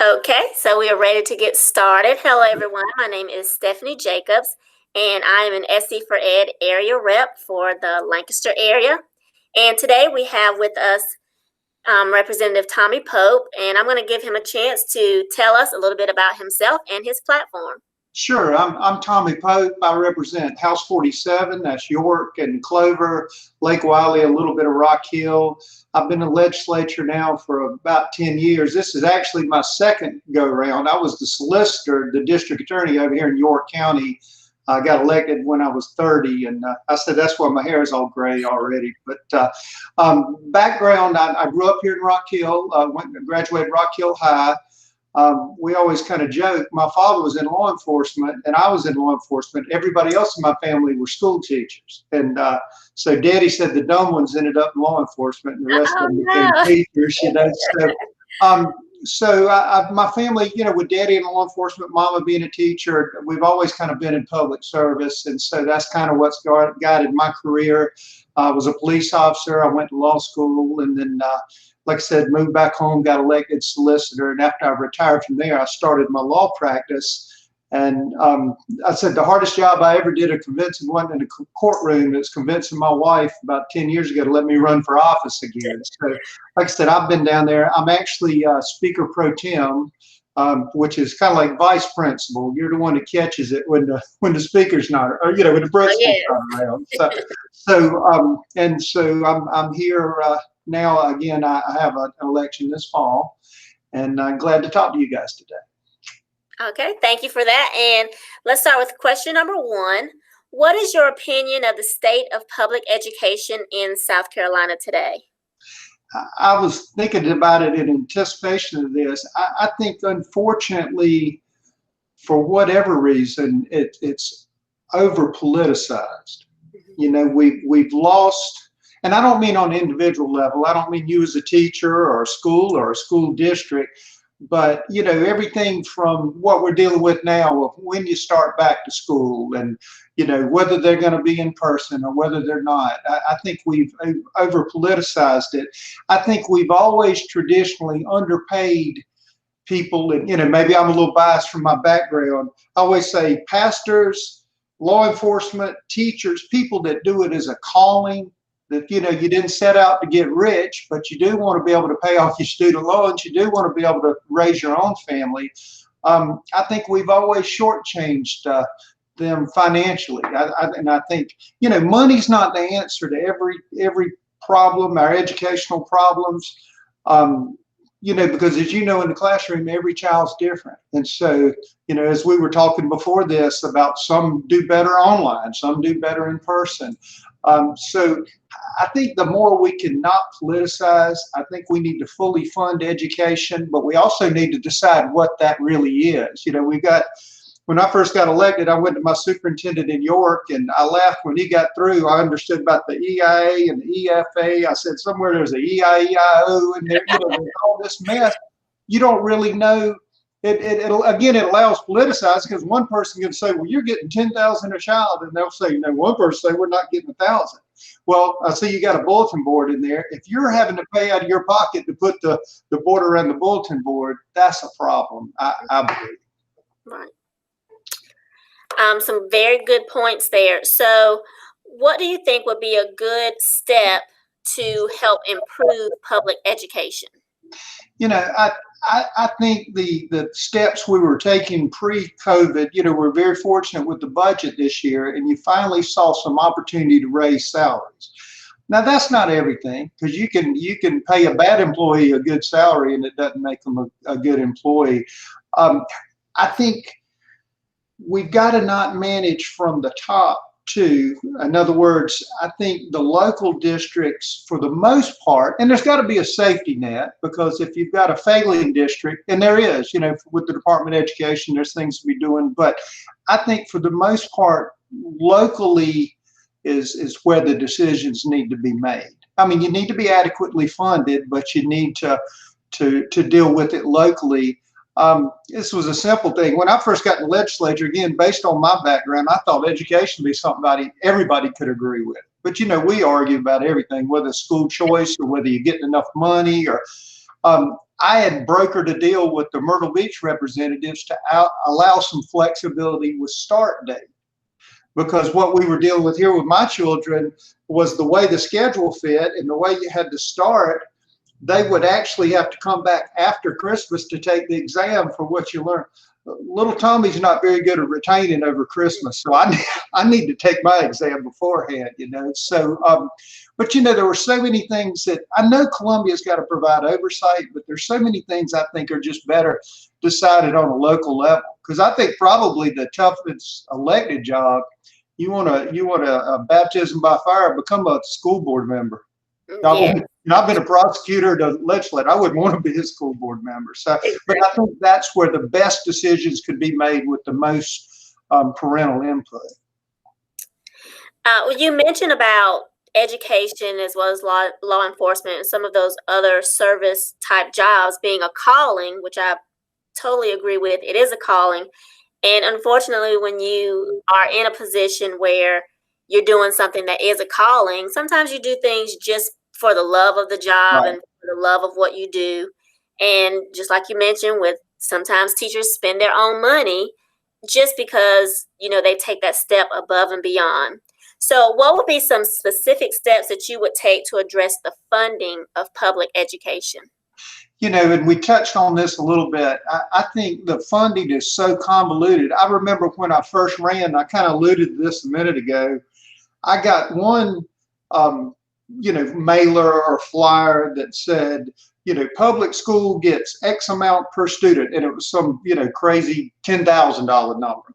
Okay, so we are ready to get started. Hello, everyone. My name is Stephanie Jacobs, and I am an SC for Ed area rep for the Lancaster area. And today we have with us Representative Tommy Pope, and I'm going to give him a chance to tell us a little bit about himself and his platform. Sure, I'm Tommy Pope. I represent House 47, that's York and Clover, Lake Wiley, a little bit of Rock Hill. I've been in the legislature now for about 10 years. This is actually my second go round. I was the solicitor, the district attorney over here in York County. I got elected when I was 30, and I said that's why my hair is all gray already. But background, I grew up here in Rock Hill, graduated Rock Hill High. We always kind of joke, my father was in law enforcement and I was in law enforcement. Everybody else in my family were school teachers. And so Daddy said the dumb ones ended up in law enforcement and the rest of them became teachers, you know. So my family, you know, with Daddy in law enforcement, Mama being a teacher, we've always kind of been in public service. And so that's kind of what's guided my career. I was a police officer. I went to law school and then like I said, moved back home, got elected solicitor. And after I retired from there, I started my law practice. And I said the hardest job I ever did of convincing wasn't in a courtroom. It's convincing my wife about 10 years ago to let me run for office again. So like I said, I've been down there. I'm actually Speaker Pro Tem, which is kind of like vice principal. You're the one that catches it when the speaker's not, or you know, when the principal's not around. So I'm here now. Again, I have an election this fall, and I'm glad to talk to you guys today. Okay, thank you for that. And let's start with question number one. What is your opinion of the state of public education in South Carolina today? I was thinking about it in anticipation of this. I think, unfortunately, for whatever reason, it's over politicized. You know, we've lost, and I don't mean on an individual level. I don't mean you as a teacher or a school district, but you know, everything from what we're dealing with now of when you start back to school and you know, whether they're going to be in person or whether they're not. I think we've over politicized it. I think we've always traditionally underpaid people, and you know, maybe I'm a little biased from my background. I always say pastors, law enforcement, teachers, people that do it as a calling, that you know, you didn't set out to get rich, but you do want to be able to pay off your student loans. You do want to be able to raise your own family. I think we've always shortchanged them financially. And I think, you know, money's not the answer to every problem, our educational problems. You know, because as you know, in the classroom, every child's different. And so, you know, as we were talking before this about some do better online, some do better in person. So I think the more we can not politicize, I think we need to fully fund education, but we also need to decide what that really is. You know, when I first got elected, I went to my superintendent in York and I laughed when he got through. I understood about the EIA and the EFA. I said, somewhere there's a EIEIO and there, you know, there's all this mess. You don't really know. It allows politicizing because one person can say, well, you're getting 10,000 a child. And they'll say, you know, one person say, we're not getting 1,000. Well, I see you got a bulletin board in there. If you're having to pay out of your pocket to put the board around the bulletin board, that's a problem, I believe. Right. Some very good points there. So what do you think would be a good step to help improve public education? You know, I think the steps we were taking pre-COVID, you know, we're very fortunate with the budget this year, and you finally saw some opportunity to raise salaries. Now, that's not everything, because you can pay a bad employee a good salary and it doesn't make them a good employee. I think we've got to not manage from the top too. In other words, I think the local districts, for the most part, and there's got to be a safety net, because if you've got a failing district, and there is, you know, with the Department of Education, there's things to be doing, but I think for the most part, locally is where the decisions need to be made. I mean, you need to be adequately funded, but you need to deal with it locally. This was a simple thing. When I first got in the legislature, again, based on my background, I thought education would be something everybody could agree with. But, you know, we argue about everything, whether it's school choice or whether you're getting enough money or I had brokered a deal with the Myrtle Beach representatives to allow some flexibility with start date. Because what we were dealing with here with my children was the way the schedule fit and the way you had to start, they would actually have to come back after Christmas to take the exam for what you learned. Little Tommy's not very good at retaining over Christmas, so I need to take my exam beforehand, you know. So, but you know, there were so many things that I know Columbia's got to provide oversight, but there's so many things I think are just better decided on a local level. Because I think probably the toughest elected job, you want a baptism by fire, become a school board member. Yeah, I've been a prosecutor to legislator. I wouldn't want to be a school board member. So, but I think that's where the best decisions could be made with the most parental input. Well, you mentioned about education as well as law enforcement and some of those other service type jobs being a calling, which I totally agree with. It is a calling. And unfortunately, when you are in a position where you're doing something that is a calling, sometimes you do things just for the love of the job Right. and for the love of what you do. And just like you mentioned, with sometimes teachers spend their own money just because, you know, they take that step above and beyond. So, what would be some specific steps that you would take to address the funding of public education? You know, and we touched on this a little bit. I think the funding is so convoluted. I remember when I first ran, I kind of alluded to this a minute ago. I got one, you know, mailer or flyer that said, you know, public school gets X amount per student, and it was some, you know, crazy $10,000 number.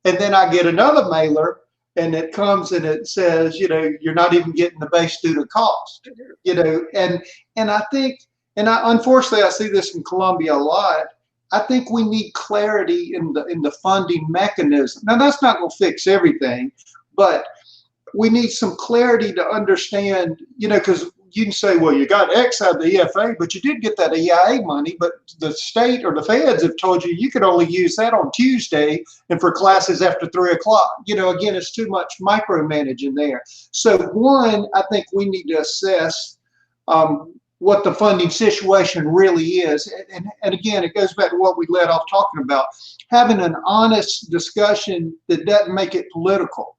And then I get another mailer, and it comes and it says, you know, you're not even getting the base student cost, you know, and I think, and unfortunately I see this in Columbia a lot. I think we need clarity in the funding mechanism. Now that's not going to fix everything, but we need some clarity to understand, you know, because you can say, well, you got X out of the EFA, but you did get that EIA money, but the state or the feds have told you you could only use that on Tuesday and for classes after 3 o'clock. You know, again, it's too much micromanaging there. So one, I think we need to assess what the funding situation really is. And again, it goes back to what we led off talking about, having an honest discussion that doesn't make it political.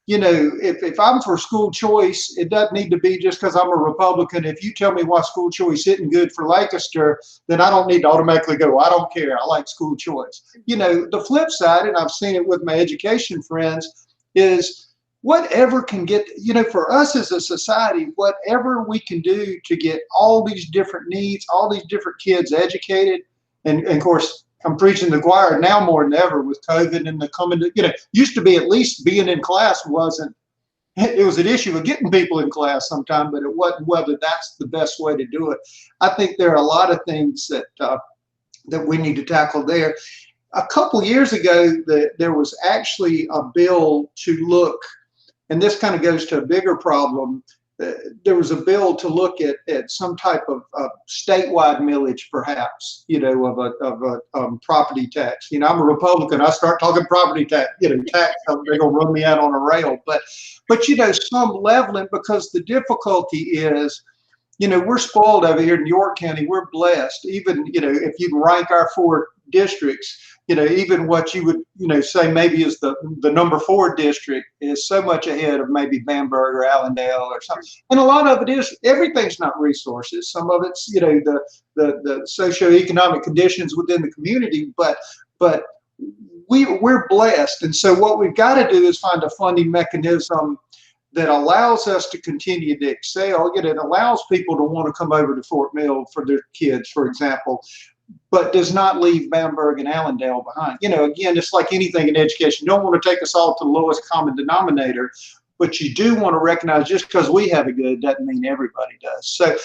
You know, if I'm for school choice, it doesn't need to be just because I'm a Republican. If you tell me why school choice isn't good for Lancaster, then I don't need to automatically go, I don't care, I like school choice. You know, the flip side, and I've seen it with my education friends, is whatever can get, you know, for us as a society, whatever we can do to get all these different needs, all these different kids educated, and of course, I'm preaching the choir now more than ever with COVID and the coming to, you know, used to be at least being in class wasn't, it was an issue of getting people in class sometime, but it wasn't whether that's the best way to do it. I think there are a lot of things that that we need to tackle there. A couple years ago, there was actually a bill to look, and this kind of goes to a bigger problem. There was a bill to look at some type of statewide millage, perhaps, you know, of a property tax. You know, I'm a Republican. I start talking property tax, you know, tax, they're going to run me out on a rail. But you know, some leveling, because the difficulty is, you know, we're spoiled over here in York County. We're blessed. Even, you know, if you rank our 4 districts, you know, even what you would, you know, say maybe is the number 4 district is so much ahead of maybe Bamberg or Allendale or something. And a lot of it is, everything's not resources. Some of it's, you know, the socioeconomic conditions within the community, but we're blessed. And so what we've got to do is find a funding mechanism that allows us to continue to excel. You know, it allows people to want to come over to Fort Mill for their kids, for example, but does not leave Bamberg and Allendale behind. You know, again, it's like anything in education. You don't want to take us all to the lowest common denominator, but you do want to recognize just because we have it good doesn't mean everybody does. So,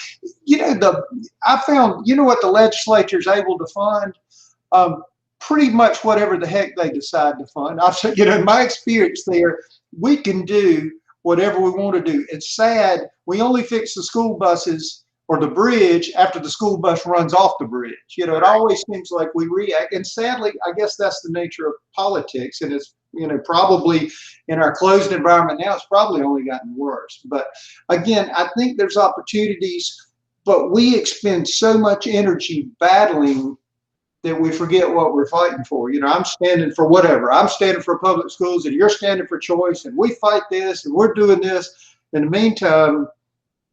you know, I found, you know what the legislature is able to fund? Pretty much whatever the heck they decide to fund. I've said, you know, in my experience there, we can do whatever we want to do. It's sad. We only fix the school buses or the bridge after the school bus runs off the bridge. You know, it always seems like we react. And sadly, I guess that's the nature of politics. And it's, you know, probably in our closed environment now, it's probably only gotten worse. But again, I think there's opportunities but we expend so much energy battling that we forget what we're fighting for. I'm standing for whatever. I'm standing for public schools, and you're standing for choice, and we fight this, and we're doing this. In the meantime,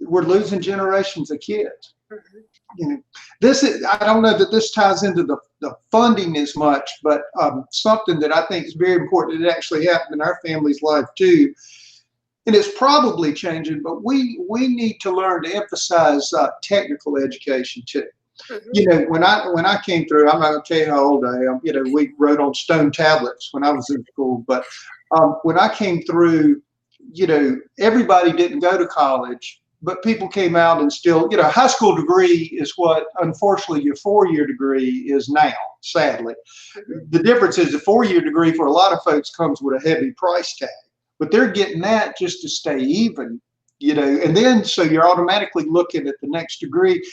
we're losing generations of kids. Mm-hmm. This is, I don't know that this ties into the funding as much, but something that I think is very important that actually happened in our family's life too. And it's probably changing, but we need to learn to emphasize technical education too. Mm-hmm. When I came through, I'm not going to tell you how old I am. We wrote on stone tablets when I was in school, but when I came through, everybody didn't go to college, but people came out and still, high school degree is what, unfortunately, your 4-year degree is now, sadly. Mm-hmm. The difference is the 4-year degree for a lot of folks comes with a heavy price tag, but they're getting that just to stay even, and then so you're automatically looking at the next degree.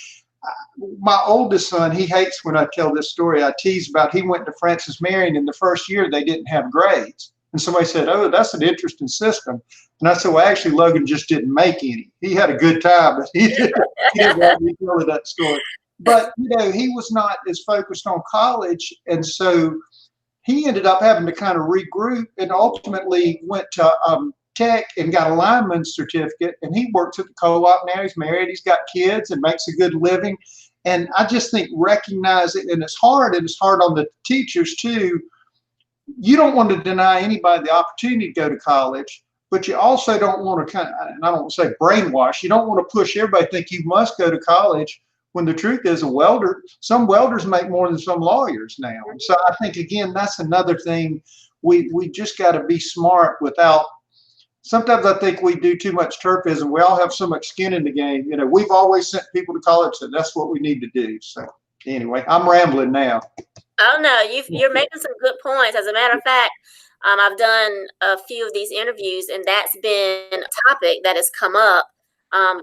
My oldest son, he hates when I tell this story. I tease about he went to Francis Marion in the first year they didn't have grades. And somebody said, "Oh, that's an interesting system." And I said, "Well, actually, Logan just didn't make any. He had a good time, but he didn't want me to tell that story." But, he was not as focused on college. And so he ended up having to kind of regroup and ultimately went to tech and got a lineman's certificate. And he works at the co-op now. He's married, he's got kids, and makes a good living. And I just think recognize it, and it's hard on the teachers too. You don't want to deny anybody the opportunity to go to college, but you also don't want to and I don't want to say brainwash. You don't want to push everybody to think you must go to college when the truth is some welders make more than some lawyers now. So I think, again, that's another thing. We just got to be smart without. Sometimes I think we do too much turfism. We all have so much skin in the game. We've always sent people to college, so that's what we need to do. So anyway, I'm rambling now. Oh no, you're making some good points. As a matter of fact, I've done a few of these interviews, and that's been a topic that has come up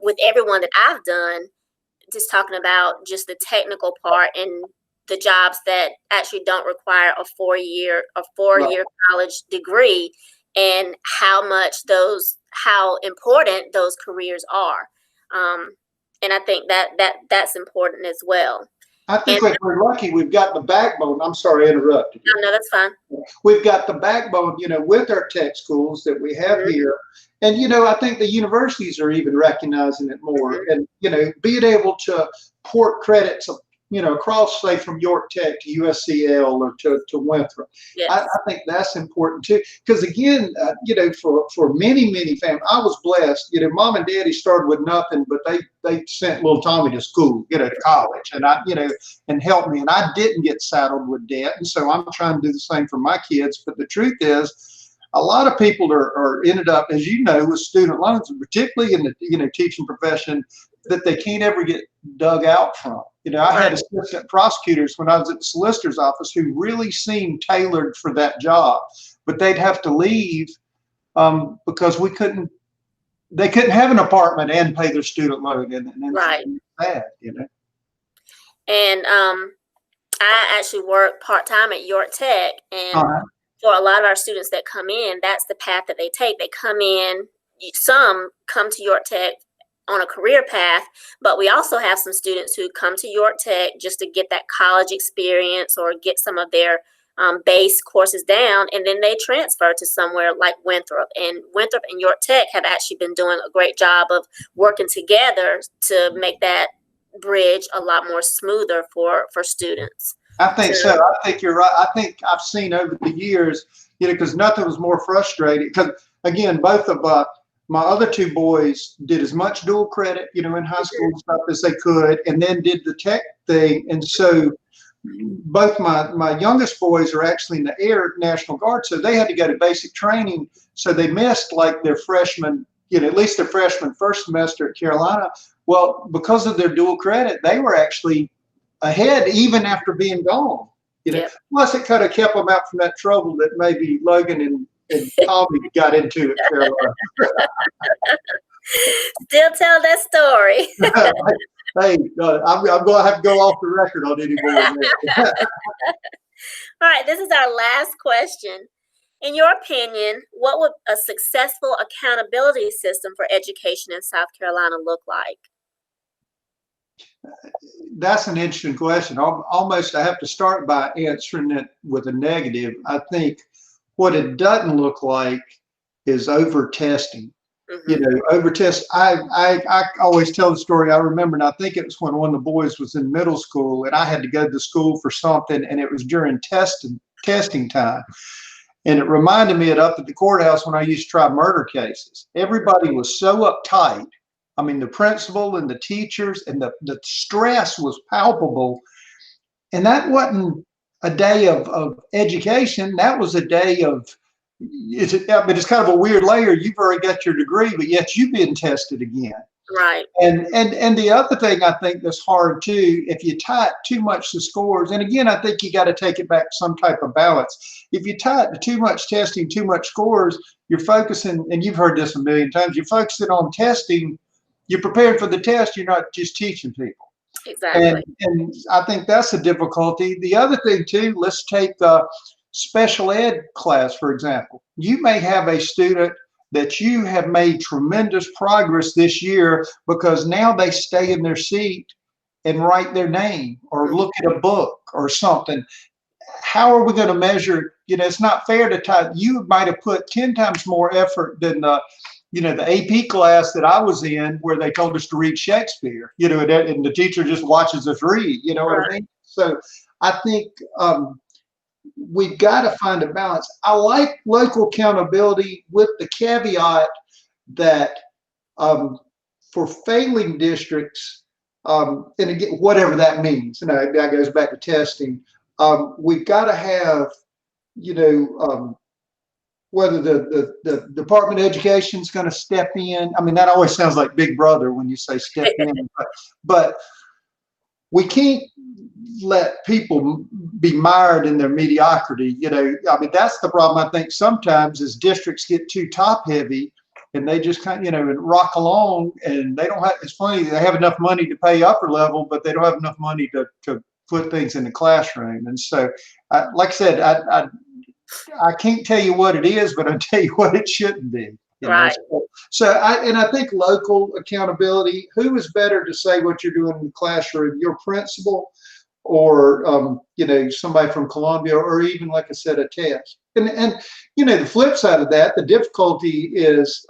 with everyone that I've done, just talking about just the technical part and the jobs that actually don't require a four-year Right. college degree, and how important those careers are. And I think that's important as well. I And think if we're lucky, we've got the backbone. I'm sorry, I interrupted you. no, that's fine. We've got the backbone, with our tech schools that we have Mm-hmm. here. And, I think the universities are even recognizing it more. Mm-hmm. And, being able to port credits, across, say, from York Tech to USCL or to Winthrop. I, Yes. I think that's important too. Because again, for many, many families, I was blessed. Mom and daddy started with nothing, but they sent little Tommy to school, to college, and and helped me. And I didn't get saddled with debt. And so I'm trying to do the same for my kids. But the truth is, a lot of people are ended up, as you know, with student loans, particularly in the teaching profession, that they can't ever get dug out from. I had assistant prosecutors when I was at the solicitor's office who really seemed tailored for that job, but they'd have to leave because they couldn't have an apartment and pay their student loan, and Right. bad. And I actually work part-time at York Tech, and Uh-huh. for a lot of our students that come in, that's the path that they take. They come in, some come to York Tech on a career path, but we also have some students who come to York Tech just to get that college experience or get some of their base courses down, and then they transfer to somewhere like Winthrop. And Winthrop and York Tech have actually been doing a great job of working together to make that bridge a lot more smoother for students. I think so. So, I think you're right. I think I've seen over the years, because nothing was more frustrating. Because again, both of my other two boys did as much dual credit, in high school and stuff as they could, and then did the tech thing. And so both my youngest boys are actually in the Air National Guard, so they had to go to basic training. So they missed like their freshman, at least their freshman first semester at Carolina. Well, because of their dual credit, they were actually ahead even after being gone. yep. Plus it kind of kept them out from that trouble that maybe Logan and Tommy got into at Carolina. Still tell that story. Hey, I'm going to have to go off the record on any more of that. All right, this is our last question. In your opinion, what would a successful accountability system for education in South Carolina look like? That's an interesting question. Almost, I have to start by answering it with a negative. I think what it doesn't look like is over testing. You Mm-hmm. know, over test. I always tell the story. I remember, and I think it was when one of the boys was in middle school, and I had to go to school for something, and it was during testing time. And it reminded me of up at the courthouse when I used to try murder cases. Everybody was so uptight. I mean, the principal and the teachers, and the stress was palpable. And that wasn't a day of education. That was a day of, it's kind of a weird layer. You've already got your degree, but yet you've been tested again. Right. And the other thing I think that's hard too, if you tie it too much to scores, and again, I think you got to take it back to some type of balance. If you tie it to too much testing, too much scores, you're focusing, and you've heard this a million times, you're focusing on testing, you're preparing for the test, you're not just teaching people. Exactly. And I think that's a difficulty. The other thing too, let's take the special ed class, for example. You may have a student that you have made tremendous progress this year because now they stay in their seat and write their name or Mhm. look at a book or something. How are we going to measure? You know, it's not fair to tie. You might have put 10 times more effort than the AP class that I was in where they told us to read Shakespeare, and the teacher just watches us read, you know what I Right. mean? So I think we've got to find a balance. I like local accountability with the caveat that for failing districts, and again, whatever that means, that goes back to testing. We've got to have, whether the Department of Education is going to step in. I mean, that always sounds like Big Brother when you say step in, but we can't let people be mired in their mediocrity. I mean, that's the problem. I think sometimes as districts get too top heavy and they just kind of, and rock along, and they don't have, it's funny, they have enough money to pay upper level, but they don't have enough money to put things in the classroom. And so, like I said, I can't tell you what it is, but I'll tell you what it shouldn't be. Right. I think local accountability. Who is better to say what you're doing in the classroom? Your principal, or somebody from Columbia, or even, like I said, a test. And the flip side of that, the difficulty is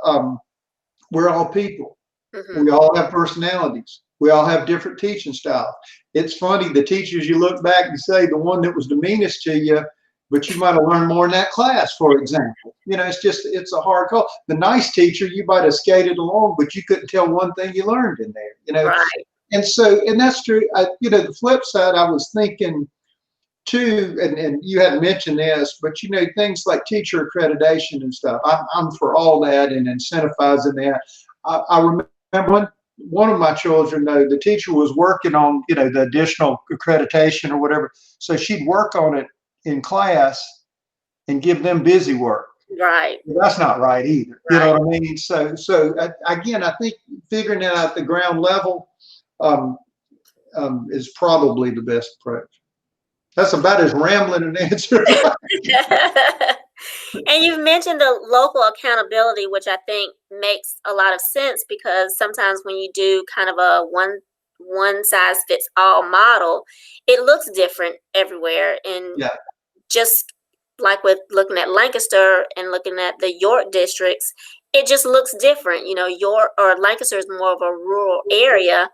we're all people. Mm-hmm. We all have personalities. We all have different teaching styles. It's funny, the teachers you look back and say the one that was the meanest to you, but you might have learned more in that class, for example. It's a hard call. The nice teacher, you might have skated along, but you couldn't tell one thing you learned in there. Right. And that's true. The flip side, I was thinking too, and you hadn't mentioned this, but things like teacher accreditation and stuff. I'm for all that and incentivizing that. I remember one of my children, though, the teacher was working on, the additional accreditation or whatever. So she'd work on it in class and give them busy work. Right. Well, that's not right either. You know Right. what I mean? So again, I think figuring it out at the ground level um, is probably the best approach. That's about as rambling an answer. And you've mentioned the local accountability, which I think makes a lot of sense because sometimes when you do kind of a one size fits all model, it looks different everywhere. And Yeah, just like with looking at Lancaster and looking at the York districts, it just looks different. York or Lancaster is more of a rural area.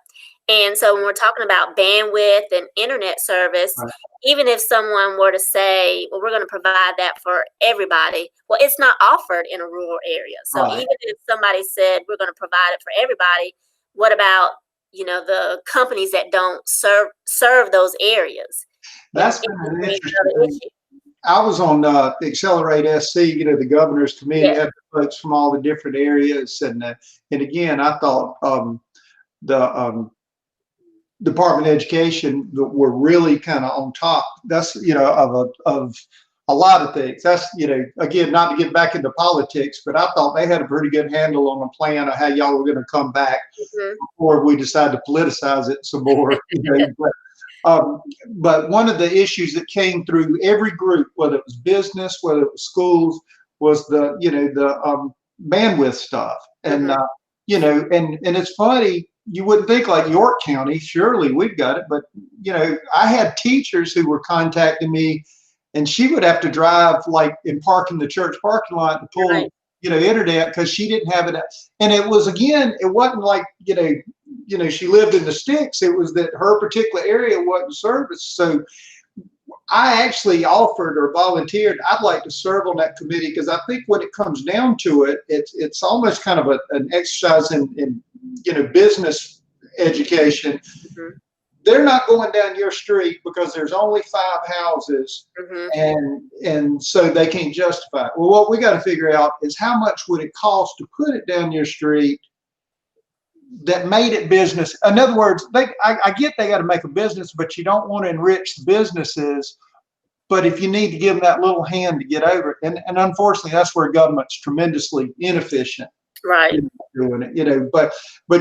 And so when we're talking about bandwidth and internet service, right, even if someone were to say, well, we're going to provide that for everybody, well, it's not offered in a rural area. So right. even if somebody said we're going to provide it for everybody, what about, the companies that don't serve those areas? And That's it been just an brings interesting another thing. issue. I was on Accelerate SC, the governor's committee, Yes. had folks from all the different areas, and again, I thought the Department of Education that were really kind of on top. That's of a lot of things. That's again, not to get back into politics, but I thought they had a pretty good handle on the plan of how y'all were going to come back Mhm. before we decided to politicize it some more. But one of the issues that came through every group, whether it was business, whether it was schools, was the bandwidth stuff. And Mhm. and it's funny. you wouldn't think like York County, surely we've got it, but I had teachers who were contacting me, and she would have to drive like and park in the church parking lot to pull, Right. internet because she didn't have it. And it was, again, it wasn't like, she lived in the sticks. It was that her particular area wasn't serviced. So I actually offered or volunteered, I'd like to serve on that committee, because I think when it comes down to it, it's almost kind of an exercise in business education. Mm-hmm. They're not going down your street because there's only 5 houses, Mm-hmm. and so they can't justify it. Well, what we got to figure out is how much would it cost to put it down your street that made it business. In other words, I get they got to make a business, but you don't want to enrich the businesses. But if you need to give them that little hand to get over it, and unfortunately, that's where government's tremendously inefficient Right. in doing it. But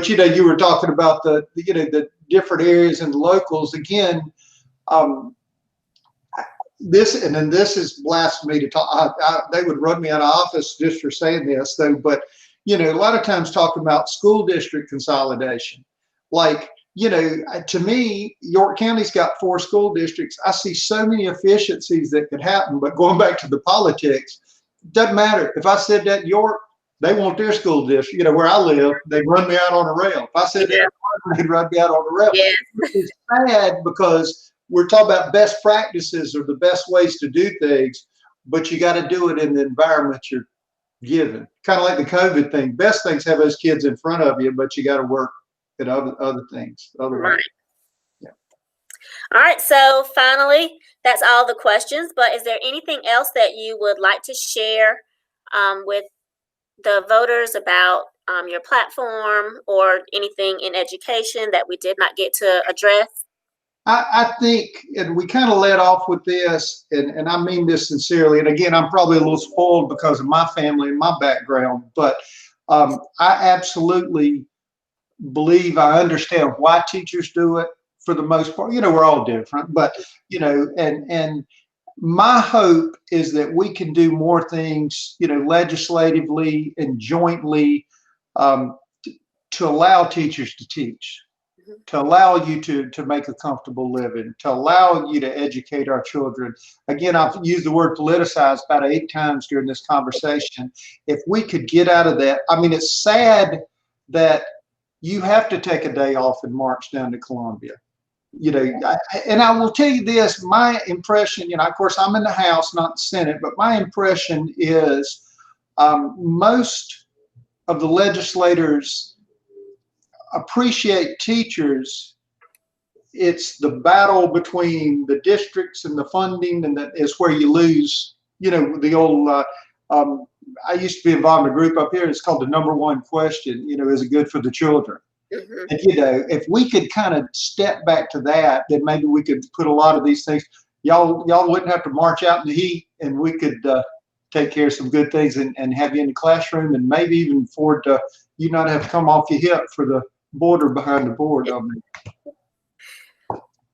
you were talking about the different areas and locals again. This is blasphemy to talk. They would run me out of office just for saying this, though. But a lot of times talking about school district consolidation, like to me, York County's got 4 school districts. I see so many efficiencies that could happen. But going back to the politics, doesn't matter. If I said that in York, they want their school district. Where I live, they run me out on a rail. If I said that, they'd run me out on a rail. Yeah. It's sad because we're talking about best practices or the best ways to do things, but you got to do it in the environment you're given. Kind of like the COVID thing. Best things have those kids in front of you, but you got to work at other things. Otherwise, Right. yeah. All right. So finally, that's all the questions. But is there anything else that you would like to share with the voters about your platform or anything in education that we did not get to address? I think, and we kind of led off with this, and I mean this sincerely. And again, I'm probably a little spoiled because of my family and my background, but I absolutely believe I understand why teachers do it for the most part. We're all different, but and my hope is that we can do more things, legislatively and jointly, um, to allow teachers to teach, to allow you to make a comfortable living, to allow you to educate our children. Again, I've used the word politicize about 8 times during this conversation. If we could get out of that, I mean, it's sad that you have to take a day off and march down to Columbia. And I will tell you this, my impression, of course, I'm in the House, not the Senate, but my impression is most of the legislators appreciate teachers. It's the battle between the districts and the funding, and that is where you lose, the old, I used to be involved in a group up here. It's called the number one question, is it good for the children? Mm-hmm. And, if we could kind of step back to that, then maybe we could put a lot of these things, y'all wouldn't have to march out in the heat, and we could take care of some good things and have you in the classroom, and maybe even afford to, you not have to come off your hip for the border behind the board. All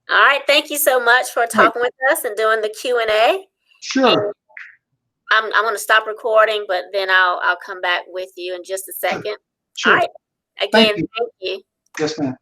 right. Thank you so much for talking with us and doing the Q&A. Sure. And I'm going to stop recording, but then I'll come back with you in just a second. Sure. All right. Again, thank you. Yes, ma'am.